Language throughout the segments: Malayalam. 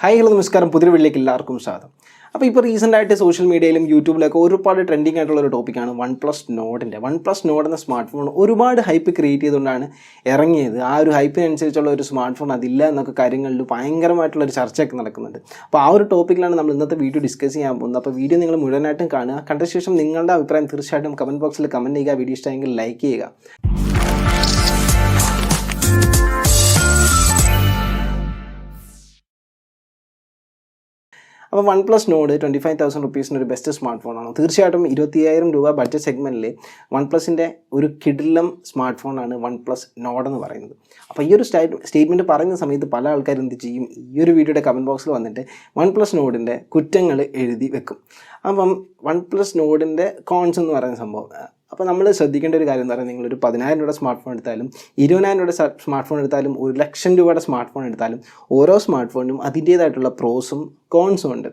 ഹായ് ഹലോ നമസ്കാരം, പുതിയ വീട്ടിലേക്ക് എല്ലാവർക്കും സ്വാഗതം. അപ്പോൾ ഇപ്പോൾ റീസെൻ്റായിട്ട് സോഷ്യൽ മീഡിയയിലും യൂട്യൂബിലൊക്കെ ഒരുപാട് ട്രെൻഡിങ് ആയിട്ടുള്ള ഒരു ടോപ്പിക്കാണ് വൺ പ്ലസ് നോഡ് എന്ന സ്മാർട്ട് ഫോൺ ഒരുപാട് ഹൈപ്പ് ക്രിയേറ്റ് ചെയ്തുകൊണ്ടാണ് ഇറങ്ങിയത്. ആ ഒരു ഹൈപ്പിനനുസരിച്ചുള്ള ഒരു സ്മാർട്ട് ഫോൺ അതില്ല എന്നൊക്കെ കാര്യങ്ങളിൽ ഭയങ്കരമായിട്ടുള്ളൊരു ചർച്ചയൊക്കെ നടക്കുന്നുണ്ട്. അപ്പോൾ ആ ഒരു ടോപ്പിക്കിലാണ് നമ്മൾ ഇന്നത്തെ വീഡിയോ ഡിസ്കസ് ചെയ്യാൻ പോകുന്നത്. അപ്പോൾ വീഡിയോ നിങ്ങൾ മുഴുവനായിട്ടും കാണുക. കണ്ട ശേഷം നിങ്ങളുടെ അഭിപ്രായം തീർച്ചയായിട്ടും കമൻറ്റ് ബോക്സിൽ കമൻറ്റ് ചെയ്യുക. വീഡിയോ ഇഷ്ടമെങ്കിൽ ലൈക്ക് ചെയ്യുക. അപ്പോൾ OnePlus നോഡ് 25,000 റുപ്പീസിന് ഒരു ബെസ്റ്റ് സ്മാർട്ട് ഫോണാണ്. തീർച്ചയായിട്ടും 25,000 രൂപ ബഡ്ജറ്റ് സെഗ്മെൻറ്റിൽ OnePlusൻ്റെ ഒരു കിടിലം സ്മാർട്ട് ഫോണാണ് OnePlus നോഡ് എന്ന് പറയുന്നത്. അപ്പോൾ ഈ ഒരു സ്റ്റേറ്റ്മെൻറ്റ് പറയുന്ന സമയത്ത് പല ആൾക്കാരും എന്ത് ചെയ്യും, ഈ ഒരു വീഡിയോയുടെ കമൻറ്റ് ബോക്സിൽ വന്നിട്ട് OnePlus നോഡിൻ്റെ കുറ്റങ്ങൾ എഴുതി വെക്കും. അപ്പം OnePlus നോഡിൻ്റെ കോൺസ് എന്ന് പറയുന്ന സംഭവം, അപ്പോൾ നമ്മൾ ശ്രദ്ധിക്കേണ്ട ഒരു കാര്യം എന്ന് പറയുന്നത്, നിങ്ങളൊരു 10,000 രൂപയുടെ സ്മാർട്ട് ഫോൺ എടുത്താലും 20,000 രൂപയുടെ സ്മാർട്ട് ഫോൺ എടുത്താലും 1,00,000 രൂപയുടെ സ്മാർട്ട് ഫോൺ എടുത്താലും ഓരോ സ്മാർട്ട് ഫോണിനും അതിൻ്റേതായിട്ടുള്ള പ്രോസും കോൺസും ഉണ്ട്.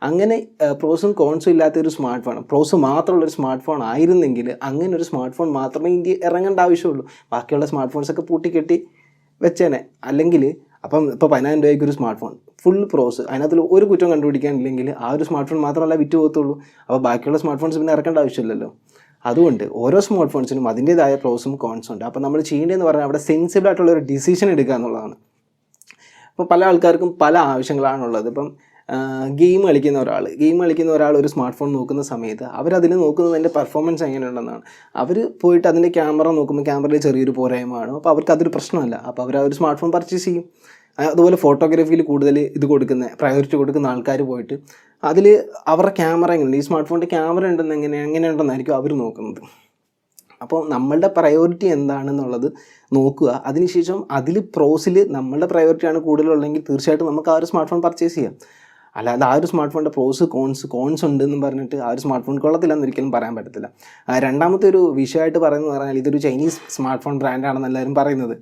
അങ്ങനെ പ്രോസും കോൺസും ഇല്ലാത്തൊരു സ്മാർട്ട് ഫോൺ, പ്രോസ് മാത്രമുള്ളൊരു സ്മാർട്ട് ഫോൺ ആയിരുന്നെങ്കിൽ അങ്ങനെ ഒരു സ്മാർട്ട് ഫോൺ മാത്രമേ ഇന്ത്യ ഇറങ്ങേണ്ട ആവശ്യമുള്ളൂ. ബാക്കിയുള്ള സ്മാർട്ട് ഫോൺസൊക്കെ പൂട്ടിക്കെട്ടി വെച്ചേനെ. അല്ലെങ്കിൽ അപ്പം ഇപ്പോൾ 10,000 രൂപയ്ക്ക് ഒരു സ്മാർട്ട് ഫോൺ ഫുൾ പ്രോസ്, അതിനകത്ത് ഒരു കുറ്റം കണ്ടുപിടിക്കാനില്ലെങ്കിൽ ആ ഒരു സ്മാർട്ട് ഫോൺ മാത്രമല്ല വിറ്റ് പോകത്തുള്ളൂ. അപ്പോൾ ബാക്കിയുള്ള സ്മാർട്ട് ഫോൺസ് പിന്നെ ഇറക്കേണ്ട ആവശ്യമില്ലല്ലോ. അതുകൊണ്ട് ഓരോ സ്മാർട്ട് ഫോൺസിനും അതിൻ്റേതായ പ്രോസും കോൺസും ഉണ്ട്. അപ്പോൾ നമ്മൾ ചെയ്യേണ്ടതെന്ന് പറഞ്ഞാൽ അവിടെ സെൻസിബിൾ ആയിട്ടുള്ള ഒരു ഡിസിഷൻ എടുക്കുക എന്നുള്ളതാണ്. അപ്പോൾ പല ആൾക്കാർക്കും പല ആവശ്യങ്ങളാണുള്ളത്. ഇപ്പം ഗെയിം കളിക്കുന്ന ഒരാൾ ഒരു സ്മാർട്ട് ഫോൺ നോക്കുന്ന സമയത്ത് അവരതിന് നോക്കുന്നത് അതിൻ്റെ പെർഫോമൻസ് എങ്ങനെയുണ്ടെന്നാണ്. അവർ പോയിട്ട് അതിൻ്റെ ക്യാമറ നോക്കുമ്പോൾ ക്യാമറയിൽ ചെറിയൊരു പോരായ്മ കാണും. അപ്പോൾ അവർക്ക് അതൊരു പ്രശ്നമല്ല. അപ്പോൾ അവർ ആ ഒരു സ്മാർട്ട് ഫോൺ പർച്ചേസ് ചെയ്യും. അതുപോലെ ഫോട്ടോഗ്രാഫിയിൽ കൂടുതൽ പ്രയോറിറ്റി കൊടുക്കുന്ന ആൾക്കാർ പോയിട്ട് അതിൽ അവരുടെ ക്യാമറ എങ്ങനെയുണ്ട്, ഈ സ്മാർട്ട് ഫോണിൻ്റെ ക്യാമറ ഉണ്ടെന്ന് എങ്ങനെയുണ്ടെന്നായിരിക്കും അവർ നോക്കുന്നത്. അപ്പോൾ നമ്മളുടെ പ്രയോറിറ്റി എന്താണെന്നുള്ളത് നോക്കുക. അതിനുശേഷം അതിൽ പ്രോസിൽ നമ്മളുടെ പ്രയോറിറ്റിയാണ് കൂടുതലുള്ളതെങ്കിൽ തീർച്ചയായിട്ടും നമുക്ക് ആ ഒരു സ്മാർട്ട് ഫോൺ പർച്ചേസ് ചെയ്യാം. അല്ലാതെ ആ ഒരു സ്മാർട്ട് ഫോണിൻ്റെ കോൺസ് ഉണ്ടെന്ന് പറഞ്ഞിട്ട് ആ ഒരു സ്മാർട്ട് ഫോൺ കൊള്ളത്തില്ലെന്ന് ഒരിക്കലും പറയാൻ പറ്റത്തില്ല. രണ്ടാമത്തെ ഒരു വിഷയമായിട്ട് പറഞ്ഞാൽ ഇതൊരു ചൈനീസ് സ്മാർട്ട് ഫോൺ ബ്രാൻഡാണെന്ന് എല്ലാവരും പറയുന്നത്.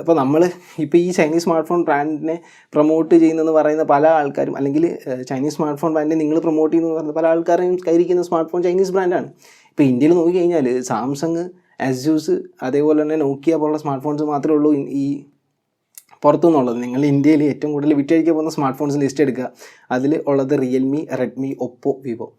അപ്പോൾ നമ്മൾ ഇപ്പോൾ ഈ ചൈനീസ് സ്മാർട്ട് ഫോൺ ബ്രാൻഡിനെ പ്രൊമോട്ട് ചെയ്യുന്നതെന്ന് പറയുന്ന പല ആൾക്കാരും, അല്ലെങ്കിൽ ചൈനീസ് സ്മാർട്ട് ഫോൺ ബ്രാൻഡിനെ നിങ്ങൾ പ്രൊമോട്ട് ചെയ്യുന്നതെന്ന് പറയുന്ന പല ആൾക്കാരും കയ്യിരിക്കുന്ന സ്മാർട്ട് ഫോൺ ചൈനീസ് ബ്രാൻഡാണ്. ഇപ്പോൾ ഇന്ത്യയിൽ നോക്കിക്കഴിഞ്ഞാൽ സാംസങ്, എസ്യൂസ്, അതേപോലെ തന്നെ നോക്കിയ പോലുള്ള സ്മാർട്ട് ഫോൺസ് മാത്രമേ ഉള്ളൂ ഈ പുറത്തുനിന്നുള്ളത്. നിങ്ങൾ ഇന്ത്യയിൽ ഏറ്റവും കൂടുതൽ വിറ്റഴിക്കാൻ പോകുന്ന സ്മാർട്ട് ഫോൺസ് ലിസ്റ്റ് എടുക്കുക. അതിൽ ഉള്ളത് റിയൽമി, റെഡ്മി, ഒപ്പോ, വിവോ,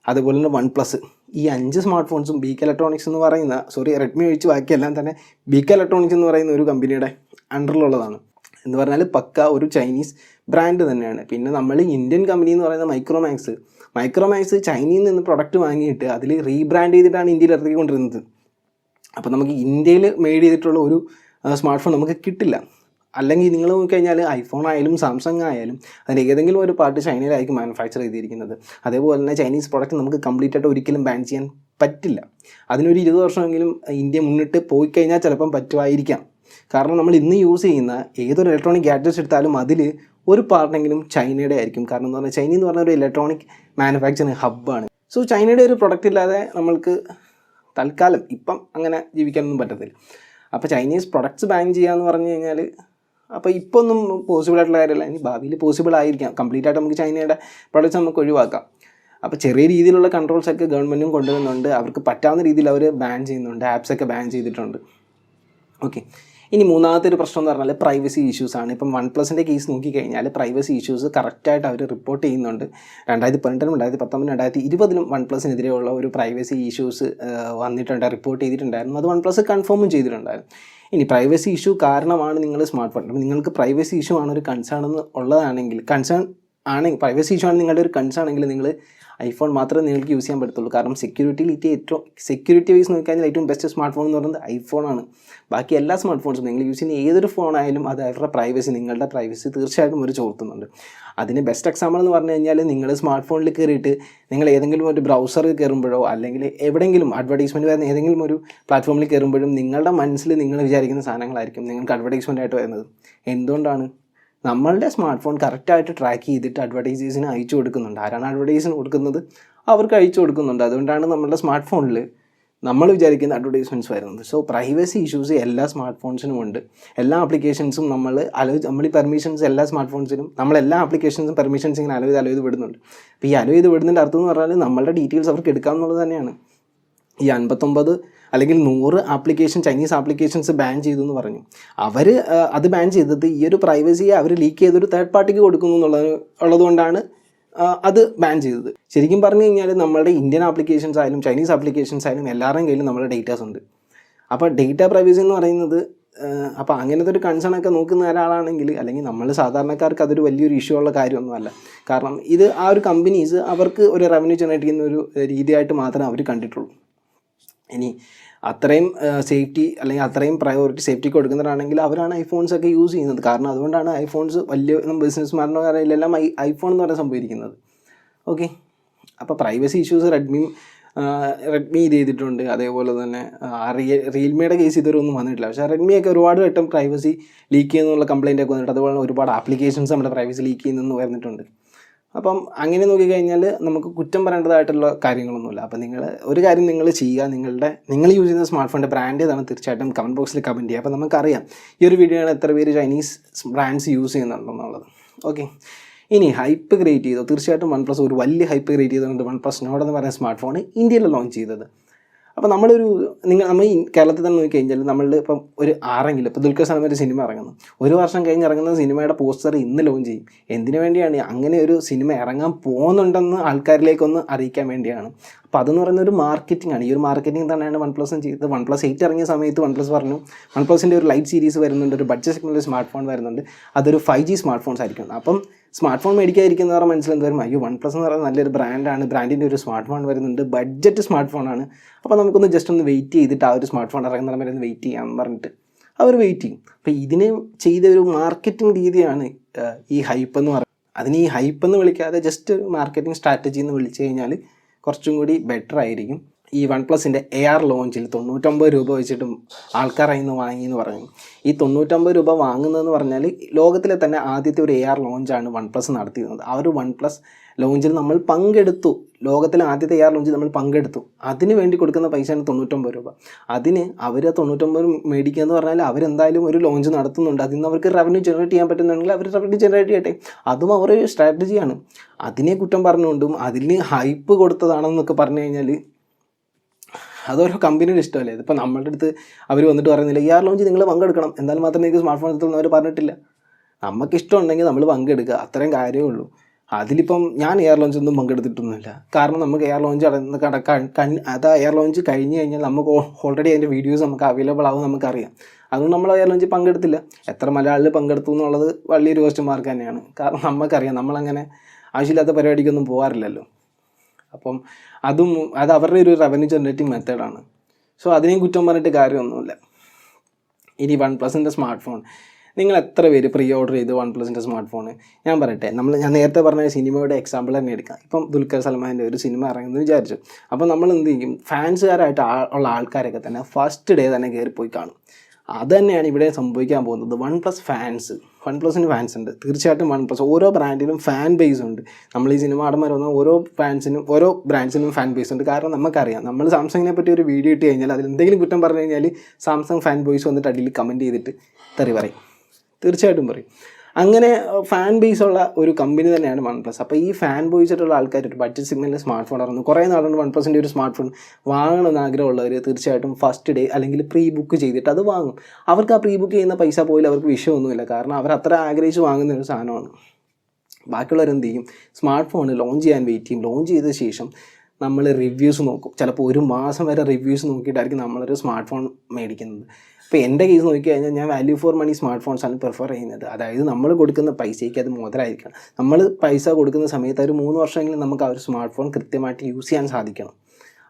അതുപോലെ തന്നെ OnePlus. ഈ 5 സ്മാർട്ട് ഫോൺസും ബീക്ക് ഇലക്ട്രോണിക്സ് എന്ന് പറയുന്ന, റെഡ്മി ഒഴിച്ച് ബാക്കിയെല്ലാം തന്നെ ബീക്ക് ഇലക്ട്രോണിക്സ് എന്ന് പറയുന്ന ഒരു കമ്പനിയുടെ അണ്ടറിലുള്ളതാണ്. എന്ന് പറഞ്ഞാൽ പക്ക ഒരു ചൈനീസ് ബ്രാൻഡ് തന്നെയാണ്. പിന്നെ നമ്മൾ ഇന്ത്യൻ കമ്പനി എന്ന് പറയുന്ന മൈക്രോമാക്സ് ചൈനയിൽ നിന്ന് പ്രൊഡക്റ്റ് വാങ്ങിയിട്ട് അതിൽ റീബ്രാൻഡ് ചെയ്തിട്ടാണ് ഇന്ത്യയിൽ ഇറക്കിക്കൊണ്ടിരുന്നത്. അപ്പോൾ നമുക്ക് ഇന്ത്യയിൽ മെയ്ഡ് ചെയ്തിട്ടുള്ള ഒരു സ്മാർട്ട് ഫോൺ നമുക്ക് കിട്ടില്ല. അല്ലെങ്കിൽ നിങ്ങൾ നോക്കിക്കഴിഞ്ഞാൽ ഐഫോൺ ആയാലും സാംസങ് ആയാലും അതിൻ്റെ ഏതെങ്കിലും ഒരു പാർട്ട് ചൈനയിലായിരിക്കും മാനുഫാക്ചർ ചെയ്തിരിക്കുന്നത്. അതേപോലെ തന്നെ ചൈനീസ് പ്രോഡക്റ്റ് നമുക്ക് കംപ്ലീറ്റ് ആയിട്ട് ഒരിക്കലും ബാൻ ചെയ്യാൻ പറ്റില്ല. അതിനൊരു 20 വർഷമെങ്കിലും ഇന്ത്യ മുന്നിട്ട് പോയി കഴിഞ്ഞാൽ ചിലപ്പം പറ്റുമായിരിക്കാം. കാരണം നമ്മൾ ഇന്ന് യൂസ് ചെയ്യുന്ന ഏതൊരു ഇലക്ട്രോണിക് ഗാഡ്ജറ്റ്സ് എടുത്താലും അതിൽ ഒരു പാർട്ടെങ്കിലും ചൈനയുടെ ആയിരിക്കും. കാരണം എന്ന് പറഞ്ഞാൽ ചൈന എന്ന് പറഞ്ഞ ഒരു ഇലക്ട്രോണിക് മാനുഫാക്ചറിങ് ഹബ്ബാണ്. ചൈനയുടെ ഒരു പ്രൊഡക്റ്റ് ഇല്ലാതെ നമ്മൾക്ക് തൽക്കാലം ഇപ്പം അങ്ങനെ ജീവിക്കാനൊന്നും പറ്റത്തില്ല. അപ്പോൾ ചൈനീസ് പ്രൊഡക്ട്സ് ബാൻ ചെയ്യുക എന്ന് പറഞ്ഞു കഴിഞ്ഞാൽ അപ്പോൾ ഇപ്പോൾ ഒന്നും പോസിബിൾ ആയിട്ടുള്ള കാര്യമല്ല. ഇനി ഭാവിയിൽ പോസിബിൾ ആയിരിക്കാം. കംപ്ലീറ്റ് ആയിട്ട് നമുക്ക് ചൈനയുടെ പ്രൊഡക്ട്സ് നമുക്ക് ഒഴിവാക്കാം. അപ്പോൾ ചെറിയ രീതിയിലുള്ള കൺട്രോൾസൊക്കെ ഗവൺമെൻറ്റും കൊണ്ടുവരുന്നുണ്ട്. അവർക്ക് പറ്റാവുന്ന രീതിയിൽ അവർ ബാൻ ചെയ്യുന്നുണ്ട്. ആപ്സൊക്കെ ബാൻ ചെയ്തിട്ടുണ്ട്. ഓക്കെ, ഇനി മൂന്നാമത്തെ ഒരു പ്രശ്നം എന്ന് പറഞ്ഞാൽ പ്രൈവസി ഇഷ്യൂസാണ്. ഇപ്പം OnePlusൻ്റെ കേസ് നോക്കിക്കഴിഞ്ഞാൽ പ്രൈവസി ഇഷ്യൂസ് കറക്റ്റായിട്ട് അവർ റിപ്പോർട്ട് ചെയ്യുന്നുണ്ട്. 2018, 2019, 2020 OnePlusനെതിരെയുള്ള ഒരു പ്രൈവസി ഇഷ്യൂസ് റിപ്പോർട്ട് ചെയ്തിട്ടുണ്ടായിരുന്നു. അത് OnePlus കൺഫേമും ചെയ്തിട്ടുണ്ടായിരുന്നു. ഇനി പ്രൈവസി ഇഷ്യൂ കാരണമാണ് നിങ്ങൾ സ്മാർട്ട് ഫോൺ, നിങ്ങൾക്ക് പ്രൈവസി ഇഷ്യൂ ആണ് ഒരു കൺസേൺ പ്രൈവസി ഇഷ്യൂ ആണ് നിങ്ങളുടെ ഒരു കൺസേൺ ആണെങ്കിൽ നിങ്ങൾ ഐഫോൺ മാത്രമേ നിങ്ങൾക്ക് യൂസ് ചെയ്യാൻ പറ്റത്തുള്ളൂ. കാരണം സെക്യൂരിറ്റി വൈസ് നോക്കിക്കഴിഞ്ഞാൽ ഏറ്റവും ബെസ്റ്റ് സ്മാർട്ട് ഫോൺ എന്ന് പറയുന്നത് ഐഫോണാണ്. ബാക്കി എല്ലാ സ്മാർട്ട് ഫോൺസും നിങ്ങൾ യൂസ് ചെയ്യുന്ന ഏതൊരു ഫോണായാലും അത് അവരുടെ നിങ്ങളുടെ പ്രൈവസി തീർച്ചയായിട്ടും ഒരു ചോർത്തുന്നുണ്ട്. അതിന് ബെസ്റ്റ് എക്സാമ്പിൾ എന്ന് പറഞ്ഞു കഴിഞ്ഞാൽ നിങ്ങൾ സ്മാർട്ട് ഫോണിൽ കയറിയിട്ട് നിങ്ങൾ ഏതെങ്കിലും ഒരു ബ്രൗസറിൽ കയറുമ്പോഴോ അല്ലെങ്കിൽ എവിടെയെങ്കിലും അഡ്വർടൈസ്മെൻറ്റ് വരുന്ന ഏതെങ്കിലും ഒരു പ്ലാറ്റ്ഫോമിൽ കയറുമ്പോഴും നിങ്ങളുടെ മനസ്സിൽ നിങ്ങൾ വിചാരിക്കുന്ന സാധനങ്ങളായിരിക്കും നിങ്ങൾക്ക് അഡ്വർടൈസ്മെൻ്റ് ആയിട്ട് വരുന്നത്. എന്തുകൊണ്ടാണ്? നമ്മളുടെ സ്മാർട്ട് ഫോൺ കറക്റ്റായിട്ട് ട്രാക്ക് ചെയ്തിട്ട് അഡ്വർടൈസേഴ്സിന് അയച്ചു കൊടുക്കുന്നുണ്ട്. ആരാണ് അഡ്വർടൈസിന് കൊടുക്കുന്നത്? അവർക്ക് അയച്ചു കൊടുക്കുന്നുണ്ട്. അതുകൊണ്ടാണ് നമ്മളുടെ സ്മാർട്ട് ഫോണിൽ നമ്മൾ വിചാരിക്കുന്ന അഡ്വർടൈസ്മെൻറ്റ്സ് വരുന്നത്. പ്രൈവസി ഇഷ്യൂസ് എല്ലാ സ്മാർട്ട് ഫോൺസിനും ഉണ്ട്. എല്ലാ ആപ്ലിക്കേഷൻസും നമ്മൾ ഈ പെർമിഷൻസ് എല്ലാ സ്മാർട്ട് ഫോൺസിനും നമ്മളെല്ലാ ആപ്ലിക്കേഷൻസും പെർമിഷൻസ് ഇങ്ങനെ അലോ ചെയ്ത് വിടുന്നുണ്ട്. അപ്പോൾ ഈ അലോ ചെയ്ത് വിടുന്നതിൻ്റെ അർത്ഥം എന്ന് പറഞ്ഞാൽ നമ്മളുടെ ഡീറ്റെയിൽസ് അവർക്ക് എടുക്കാമെന്നുള്ളത് തന്നെയാണ്. ഈ 59 അല്ലെങ്കിൽ 100 ആപ്ലിക്കേഷൻ ചൈനീസ് ആപ്ലിക്കേഷൻസ് ബാൻ ചെയ്തു എന്ന് പറഞ്ഞു. അവർ അത് ബാൻ ചെയ്തത് ഈ ഒരു പ്രൈവസിയെ അവർ ലീക്ക് ചെയ്തൊരു തേർഡ് പാർട്ടിക്ക് കൊടുക്കുന്നു ഉള്ളതുകൊണ്ടാണ് അത് ബാൻ ചെയ്തത്. ശരിക്കും പറഞ്ഞു കഴിഞ്ഞാൽ നമ്മളുടെ ഇന്ത്യൻ ആപ്ലിക്കേഷൻസ് ആയാലും ചൈനീസ് ആപ്ലിക്കേഷൻസ് ആയാലും എല്ലാവരുടെയും കയ്യിലും നമ്മുടെ ഡേറ്റാസ് ഉണ്ട്. അപ്പോൾ ഡേറ്റ പ്രൈവസി എന്ന് പറയുന്നത് അപ്പോൾ അങ്ങനത്തെ ഒരു കൺസേൺ ഒക്കെ നോക്കുന്ന ഒരാളാണെങ്കിൽ, അല്ലെങ്കിൽ നമ്മൾ സാധാരണക്കാർക്ക് അതൊരു വലിയൊരു ഇഷ്യൂ ഉള്ള കാര്യമൊന്നുമല്ല. കാരണം ഇത് ആ ഒരു കമ്പനീസ് അവർക്ക് ഒരു റവന്യൂ ജനറേറ്റ് ചെയ്യുന്ന ഒരു രീതിയായിട്ട് മാത്രമേ അവർ കണ്ടിട്ടുള്ളൂ. ഇനി അത്രയും സേഫ്റ്റി അല്ലെങ്കിൽ അത്രയും പ്രയോറിറ്റി സേഫ്റ്റിക്ക് കൊടുക്കുന്നവരാണെങ്കിൽ അവരാണ് ഐഫോൺസ് ഒക്കെ യൂസ് ചെയ്യുന്നത്. കാരണം അതുകൊണ്ടാണ് ഐഫോൺസ് വലിയ ബിസിനസ്മാരുടെ കയ്യിലെല്ലാം ഐഫോൺ എന്ന് പറയുന്ന സംഭവിക്കുന്നത്. ഓക്കെ, അപ്പോൾ പ്രൈവസി ഇഷ്യൂസ് റെഡ്മി ഇത് ചെയ്തിട്ടുണ്ട്. അതേപോലെ തന്നെ റിയൽമിയുടെ കേസ് ഇതുവരെ ഒന്നും വന്നിട്ടില്ല. പക്ഷേ റെഡ്മിയൊക്കെ ഒരുപാട് വട്ടം പ്രൈവസി ലീക്ക് ചെയ്യുന്നുള്ള കംപ്ലയിൻ്റ് ഒക്കെ വന്നിട്ട്, അതുപോലെ ഒരുപാട് ആപ്ലിക്കേഷൻസ് നമ്മുടെ പ്രൈവസി ലീക്ക് ചെയ്യുന്നെന്ന് പറഞ്ഞിട്ടുണ്ട്. അപ്പം അങ്ങനെ നോക്കിക്കഴിഞ്ഞാൽ നമുക്ക് കുറ്റം പറയേണ്ടതായിട്ടുള്ള കാര്യങ്ങളൊന്നുമില്ല. അപ്പം ഒരു കാര്യം നിങ്ങൾ ചെയ്യുക, നിങ്ങൾ യൂസ് ചെയ്യുന്ന സ്മാർട്ട് ഫോണിൻ്റെ ബ്രാൻഡ് ഏതാണ് തീർച്ചയായിട്ടും കമൻറ്റ് ബോക്സിൽ കമൻറ്റ് ചെയ്യുക. അപ്പോൾ നമുക്കറിയാം ഈ ഒരു വീഡിയോയിൽ എത്ര പേര് ചൈനീസ് ബ്രാൻഡ്സ് യൂസ് ചെയ്യുന്നുണ്ടെന്നുള്ളത്. ഓക്കെ, ഇനി ഹൈപ്പ് ക്രിയേറ്റ് ചെയ്തു. തീർച്ചയായിട്ടും OnePlus ഒരു വലിയ ഹൈപ്പ് ക്രിയേറ്റ് ചെയ്തുകൊണ്ട് OnePlus Nord എന്ന് പറയുന്ന സ്മാർട്ട് ഫോൺ ഇന്ത്യയിൽ ലോഞ്ച് ചെയ്തത്. അപ്പോൾ നമ്മൾ ഈ കേരളത്തിൽ തന്നെ നോക്കിക്കഴിഞ്ഞാൽ നമ്മളുടെ ഇപ്പം ഒരു ആരെങ്കിലും ഇപ്പോൾ ദുൽഖർ സൽമാൻ ഒരു സിനിമ ഇറങ്ങുന്നു, ഒരു വർഷം കഴിഞ്ഞ് ഇറങ്ങുന്ന സിനിമയുടെ പോസ്റ്റർ ഇന്ന് ലോഞ്ച് ചെയ്യും. എന്തിനു വേണ്ടിയാണ്? അങ്ങനെ ഒരു സിനിമ ഇറങ്ങാൻ പോകുന്നുണ്ടെന്ന് ആൾക്കാരിലേക്കൊന്ന് അറിയിക്കാൻ വേണ്ടിയാണ്. അപ്പോൾ അതെന്ന് പറയുന്ന ഒരു മാർക്കറ്റിംഗ് ആണ്. ഈ ഒരു മാർക്കറ്റിംഗ് തന്നെയാണ് OnePlusം ചെയ്തത്. OnePlus 8 ഇറങ്ങിയ സമയത്ത് OnePlus പറഞ്ഞു OnePlusൻ്റെ ഒരു ലൈറ്റ് സീരീസ് വരുന്നുണ്ട്, ഒരു ബഡ്ജറ്റ് സെഗ്മെൻറ്റിൽ സ്മാർട്ട് ഫോൺ വരുന്നുണ്ട്, അതൊരു 5G സ്മാർട്ട് ഫോൺസ് ആയിരിക്കും. അപ്പം സ്മാർട്ട് ഫോൺ മേടിക്കാതിരിക്കുന്നവരുടെ മനസ്സിലെന്ത് വരും? അയ്യോ, OnePlus എന്ന് പറയുന്നത് നല്ലൊരു ബ്രാൻഡാണ്, ബ്രാൻഡിൻ്റെ ഒരു സ്മാർട്ട് ഫോൺ വരുന്നുണ്ട്, ബഡ്ജറ്റ് സ്മാർട്ട് ഫോണാണ്, അപ്പോൾ നമുക്കൊന്ന് ജസ്റ്റ് ഒന്ന് വെയിറ്റ് ചെയ്തിട്ട് ആ ഒരു സ്മാർട്ട് ഫോൺ ഇറങ്ങുന്ന വരെ ഒന്ന് വെയിറ്റ് ചെയ്യാമെന്ന് പറഞ്ഞിട്ട് അവർ വെയിറ്റ് ചെയ്യും. അപ്പോൾ ഇതിന് ചെയ്ത ഒരു മാർക്കറ്റിംഗ് രീതിയാണ് ഈ ഹൈപ്പ് എന്ന് പറയുന്നത്. അതിന് ഈ ഹൈപ്പ് എന്ന് വിളിക്കാതെ ജസ്റ്റ് ഒരു മാർക്കറ്റിംഗ് സ്ട്രാറ്റജി എന്ന് വിളിച്ചു കഴിഞ്ഞാൽ കുറച്ചും കൂടി ബെറ്റർ ആയിരിക്കും. ഈ OnePlusൻ്റെ AR ലോഞ്ചിൽ 99 രൂപ വെച്ചിട്ടും ആൾക്കാർ അതിൽ നിന്ന് വാങ്ങിയെന്ന് പറഞ്ഞു. ഈ 99 രൂപ വാങ്ങുന്നതെന്ന് പറഞ്ഞാൽ ലോകത്തിലെ തന്നെ ആദ്യത്തെ ഒരു AR ലോഞ്ചാണ് OnePlus നടത്തിയിരുന്നത്. ആ ഒരു OnePlus ലോഞ്ചിൽ നമ്മൾ പങ്കെടുത്തു. ലോകത്തിലെ ആദ്യത്തെ AR ലോഞ്ചിൽ നമ്മൾ പങ്കെടുത്തു. അതിന് വേണ്ടി കൊടുക്കുന്ന പൈസയാണ് 99 രൂപ. അതിന് അവർ 99 മേടിക്കുക എന്ന് പറഞ്ഞാൽ അവരെന്തായാലും ഒരു ലോഞ്ച് നടത്തുന്നുണ്ട്. അതിൽ നിന്ന് അവർക്ക് റവന്യൂ ജനറേറ്റ് ചെയ്യാൻ പറ്റുന്നുണ്ടെങ്കിൽ അവർ റവന്യൂ ജനറേറ്റ് ചെയ്യട്ടെ. അതും അവരൊരു സ്ട്രാറ്റജിയാണ്. അതിനെ കുറ്റം പറഞ്ഞുകൊണ്ടും അതിന് ഹൈപ്പ് കൊടുത്തതാണെന്നൊക്കെ പറഞ്ഞു കഴിഞ്ഞാൽ അതൊരു കമ്പനിയുടെ ഇഷ്ടമല്ലേ. ഇതിപ്പോൾ നമ്മളുടെ അടുത്ത് അവർ വന്നിട്ട് പറയുന്നില്ല AR ലോഞ്ച് നിങ്ങൾ പങ്കെടുക്കണം, എന്നാൽ മാത്രമേ നിങ്ങൾക്ക് സ്മാർട്ട് ഫോൺ എടുത്തുള്ളൂ അവർ പറഞ്ഞിട്ടില്ല. നമുക്ക് ഇഷ്ടമുണ്ടെങ്കിൽ നമ്മൾ പങ്കെടുക്കുക, അത്രയും കാര്യമേ ഉള്ളൂ. അതിലിപ്പം ഞാൻ AR ലോഞ്ചൊന്നും പങ്കെടുത്തിട്ടൊന്നുമില്ല. കാരണം നമുക്ക് AR ലോഞ്ച് AR ലോഞ്ച് കഴിഞ്ഞ് കഴിഞ്ഞാൽ നമുക്ക് ഓൾറെഡി അതിൻ്റെ വീഡിയോസ് നമുക്ക് അവൈലബിൾ ആവും, നമുക്കറിയാം. അതുകൊണ്ട് നമ്മൾ AR ലോഞ്ച് പങ്കെടുത്തില്ല. എത്ര മലയാളികൾ പങ്കെടുത്തു എന്നുള്ളത് വലിയൊരു ക്വസ്റ്റ്യൻ മാർക്ക് തന്നെയാണ്. കാരണം നമുക്കറിയാം നമ്മളങ്ങനെ ആവശ്യമില്ലാത്ത പരിപാടിക്കൊന്നും പോകാറില്ലല്ലോ. അപ്പം അത് അവരുടെ ഒരു റവന്യൂ ജനറേറ്റിംഗ് മെത്തേഡാണ്. സോ അതിനെയും കുറ്റം പറഞ്ഞിട്ട് കാര്യമൊന്നുമില്ല. ഇനി OnePlusൻ്റെ സ്മാർട്ട് ഫോൺ നിങ്ങൾ എത്ര പേര് പ്രീ ഓർഡർ ചെയ്ത് OnePlusൻ്റെ സ്മാർട്ട് ഫോൺ? ഞാൻ പറയട്ടെ, ഞാൻ നേരത്തെ പറഞ്ഞ സിനിമയുടെ എക്സാമ്പിൾ തന്നെ എടുക്കാം. ഇപ്പം ദുൽഖർ സൽമാൻ്റെ ഒരു സിനിമ ഇറങ്ങുമെന്ന് വിചാരിച്ചു. അപ്പോൾ നമ്മൾ എന്ത് ചെയ്യും? ഫാൻസുകാരായിട്ട് ഉള്ള ആൾക്കാരൊക്കെ തന്നെ ഫസ്റ്റ് ഡേ തന്നെ കയറിപ്പോയി കാണും. അത് തന്നെയാണ് ഇവിടെ സംഭവിക്കാൻ പോകുന്നത്. OnePlusന് ഫാൻസ് ഉണ്ട്. തീർച്ചയായിട്ടും OnePlus ഓരോ ബ്രാൻഡിനും ഫാൻ ബേസ് ഉണ്ട്. നമ്മൾ ഈ സിനിമ നടന്മാർ വന്ന ഓരോ ബ്രാൻഡ്സിനും ഫാൻ ബേസ് ഉണ്ട്. കാരണം നമുക്കറിയാം, നമ്മൾ സാംസങ്ങിനെ പറ്റി ഒരു വീഡിയോ ഇട്ട് കഴിഞ്ഞാൽ അതിൽ എന്തെങ്കിലും കുറ്റം പറഞ്ഞു കഴിഞ്ഞാൽ സാംസങ് ഫാൻ ബോയ്സ് വന്നിട്ട് അടിയിൽ കമൻറ്റ് ചെയ്തിട്ട് തെറി പറയും. തീർച്ചയായിട്ടും പറയും. അങ്ങനെ ഫാൻ ബേസ് ഉള്ള ഒരു കമ്പനി തന്നെയാണ് OnePlus. അപ്പോൾ ഈ ഫാൻ ബോയ്സ് ആയിട്ടുള്ള ആൾക്കാർ ഒരു ബഡ്ജറ്റ് സെഗ്മെൻറ്റിൽ സ്മാർട്ട് ഫോൺ ഇറങ്ങുന്നു. കുറേ നാളുകൊണ്ട് OnePlusൻ്റെ ഒരു സ്മാർട്ട് ഫോൺ വാങ്ങണമെന്ന് ആഗ്രഹമുള്ളവർ തീർച്ചയായിട്ടും ഫസ്റ്റ് ഡേ അല്ലെങ്കിൽ പ്രീ ബുക്ക് ചെയ്തിട്ട് അത് വാങ്ങും. അവർക്ക് ആ പ്രീ ബുക്ക് ചെയ്യുന്ന പൈസ പോലും അവർക്ക് വിഷയമൊന്നുമില്ല. കാരണം അവർ അത്ര ആഗ്രഹിച്ച് വാങ്ങുന്ന ഒരു സാധനമാണ്. ബാക്കിയുള്ളവരെന്ത് ചെയ്യും? സ്മാർട്ട് ഫോൺ ലോഞ്ച് ചെയ്യാൻ വെയിറ്റ് ചെയ്യും. ലോഞ്ച് ചെയ്ത ശേഷം നമ്മൾ റിവ്യൂസ് നോക്കും. ചിലപ്പോൾ ഒരു മാസം വരെ റിവ്യൂസ് നോക്കിയിട്ടായിരിക്കും നമ്മളൊരു സ്മാർട്ട് ഫോൺ മേടിക്കുന്നത്. ഇപ്പോൾ എൻ്റെ കേസ് നോക്കിക്കഴിഞ്ഞാൽ ഞാൻ വാല്യൂ ഫോർ മണി സ്മാർട്ട് ഫോൺസാണ് പ്രിഫർ ചെയ്യുന്നത്. അതായത് നമ്മൾ കൊടുക്കുന്ന പൈസയ്ക്ക് അത് മുതലായിരിക്കണം. നമ്മൾ പൈസ കൊടുക്കുന്ന സമയത്ത് ഒരു 3 വർഷമെങ്കിലും നമുക്ക് ആ ഒരു സ്മാർട്ട് ഫോൺ കൃത്യമായിട്ട് യൂസ് ചെയ്യാൻ സാധിക്കണം.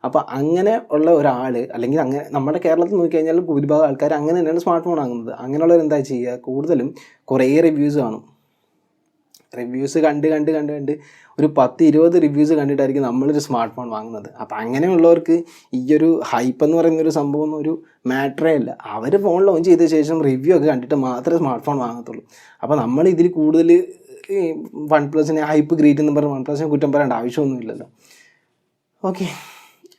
അപ്പോൾ അങ്ങനെ ഉള്ള ഒരാൾ, അല്ലെങ്കിൽ അങ്ങനെ നമ്മുടെ കേരളത്തിൽ നോക്കിക്കഴിഞ്ഞാൽ ഭൂരിഭാഗം ആൾക്കാർ അങ്ങനെ തന്നെയാണ് സ്മാർട്ട് ഫോൺ വാങ്ങുന്നത്. അങ്ങനെയുള്ളവർ എന്താ ചെയ്യുക? കൂടുതലും കുറേ റിവ്യൂസ് കാണും. റിവ്യൂസ് കണ്ട് ഒരു 10-20 റിവ്യൂസ് കണ്ടിട്ടായിരിക്കും നമ്മളൊരു സ്മാർട്ട് ഫോൺ വാങ്ങുന്നത്. അപ്പോൾ അങ്ങനെയുള്ളവർക്ക് ഈ ഒരു ഹൈപ്പ് എന്ന് പറയുന്നൊരു സംഭവം ഒരു മാറ്ററേ അല്ല. അവർ ഫോൺ ലോഞ്ച് ചെയ്ത ശേഷം റിവ്യൂ ഒക്കെ കണ്ടിട്ട് മാത്രമേ സ്മാർട്ട് ഫോൺ വാങ്ങത്തുള്ളൂ. അപ്പോൾ നമ്മൾ ഇതിൽ കൂടുതൽ ഈ OnePlusനെ ഹൈപ്പ് ക്രിയേറ്റ് എന്ന് പറഞ്ഞാൽ OnePlusനെ കുറ്റം പറയേണ്ട ആവശ്യമൊന്നുമില്ലല്ലോ. ഓക്കെ,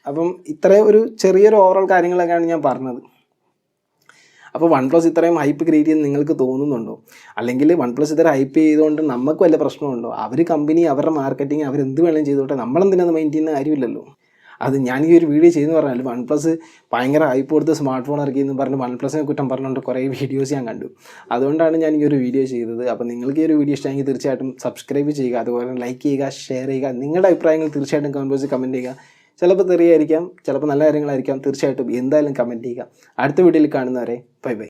അപ്പം ഇത്രയും ഒരു ചെറിയൊരു ഓവറോൾ കാര്യങ്ങളൊക്കെയാണ് ഞാൻ പറഞ്ഞത്. അപ്പോൾ OnePlus ഇത്രയും ഹൈപ്പ് ക്രിയേറ്റ് ചെയ്ത് നിങ്ങൾക്ക് തോന്നുന്നുണ്ടോ? അല്ലെങ്കിൽ OnePlus ഇത്ര ഹൈപ്പ് ചെയ്തുകൊണ്ട് നമുക്ക് വല്ല പ്രശ്നമുണ്ടോ? അവർ കമ്പനി അവരുടെ മാർക്കറ്റിംഗ് അവരെന്ത് വേണമെങ്കിലും ചെയ്തോട്ടെ, നമ്മളെന്തിനാണ് മെയിൻ ചെയ്യുന്ന കാര്യമില്ലല്ലോ. അത് ഞാൻ ഈ ഒരു വീഡിയോ ചെയ്തെന്ന് പറഞ്ഞാൽ വൺ പ്ലസ് ഭയങ്കര ഹൈപ്പ് കൊടുത്ത് സ്മാർട്ട് ഫോൺ ഇറക്കിയെന്ന് പറഞ്ഞ് വൺ പ്ലസിനെ കുറ്റം പറഞ്ഞുകൊണ്ട് കുറേ വീഡിയോസ് ഞാൻ കണ്ടു. അതുകൊണ്ടാണ് ഞാൻ ഈ ഒരു വീഡിയോ ചെയ്തത്. അപ്പോൾ നിങ്ങൾക്ക് ഈ ഒരു വീഡിയോ ഇഷ്ടമെങ്കിൽ തീർച്ചയായിട്ടും സബ്സ്ക്രൈബ് ചെയ്യുക, അതുപോലെ ലൈക്ക് ചെയ്യുക, ഷെയർ ചെയ്യുക. നിങ്ങളുടെ അഭിപ്രായങ്ങൾ തീർച്ചയായിട്ടും കമൻറ്റ് ബോക്സിൽ കമൻറ്റ് ചെയ്യുക. ചിലപ്പോൾ തെറിയായിരിക്കാം, ചിലപ്പോൾ നല്ല കാര്യങ്ങളായിരിക്കാം. തീർച്ചയായിട്ടും എന്തായാലും കമൻറ്റ് ചെയ്യുക. അടുത്ത വീഡിയോയിൽ കാണുന്നവരെ ബൈ ബൈ.